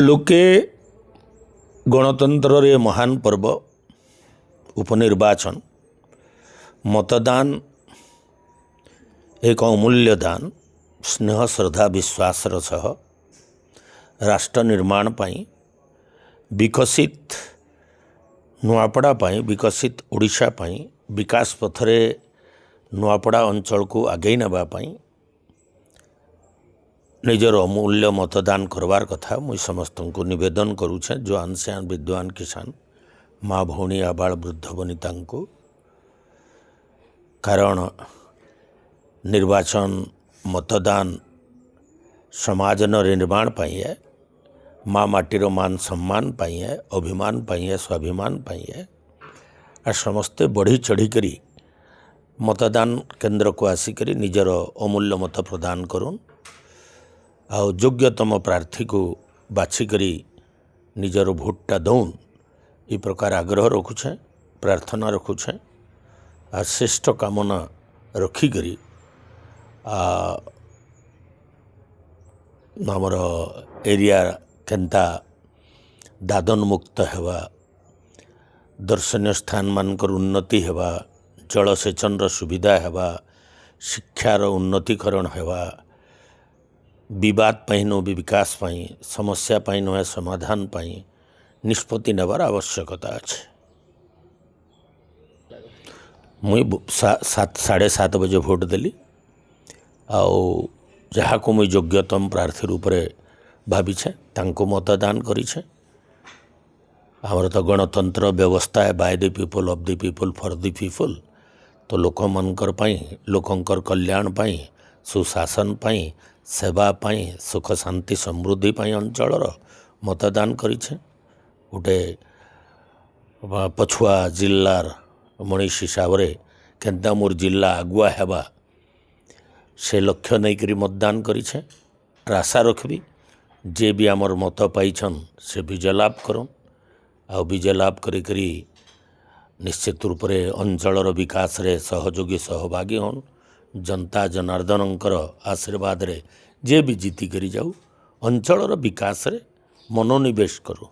लोके गणतंत्र रे महान पर्व उपनिर्वाचन मतदान एक अमूल्य दान स्नेह श्रद्धा विश्वास सह राष्ट्र निर्माण पाई विकसित नुआपड़ा पाई विकसित ओडिशा पाई विकास पथरे नुआपड़ा अंचल को आगे नबा पाई निजर अमूल्य मतदान करवार कथा मुई समस्त को निवेदन करुछे जो आनसियान विद्वान किसान माँ भौणी आबाल वृद्ध वनिता को कारण निर्वाचन मतदान समाज निर्माण पाई है माँ माटीर मान सम्मान पाई है अभिमान पाई है स्वाभिमान पाई है आ समस्ते बढ़ी चढ़ी करी मतदान केंद्र को आसिक निजर अमूल्य मत प्रदान करूँ आ योग्यतम प्रार्थी को बाछिकरी निजर भोटटा दौन ई प्रकार आग्रह रखुछे प्रार्थना रखुछे आ श्रेष्ठ कामना रखिकरी आमर एरिया केन्ता दादन मुक्त हेवा दर्शनीय स्थान मानकर उन्नति हेवा जलसेचन सुविधा हेवा शिक्षार उन्नतिकरण हेवा विवाद पाई नो विकास पाई समस्या पाई नुहे समाधान पाई निष्पत्ति नेबार आवश्यकता अच्छे। मुई 7:30 बजे भोट देली आउ जहाँ को मुई योग्यतम प्रार्थी रूप में भाविछे तांको मतदान करिछे। आमर तो गणतंत्र व्यवस्था है by the people of the people for the people तो लोकमानकर पाई लोकंकर कल्याण पाई सुशासन पाई सेवा पाई सुख शांति समृद्धि पाई अंचलर मतदान करिछे। गोटे पछुआ जिल्लार मनीष हिसाब से केन्ता मोर जिला आगुआ हेबा से लक्ष्य नहीं करी मतदान करिछे। आशा रखबी जे भी आमर मत पाइछन से विजय लाभ करन आ विजय लाभ करी निश्चित रूप से अंचलर विकास रे सहयोगी सहभागी हन जनता जनार्दनकर आशीर्वाद रे जे भी जीती करी जाऊ अंचलर विकास रे मनोनिवेश करूँ।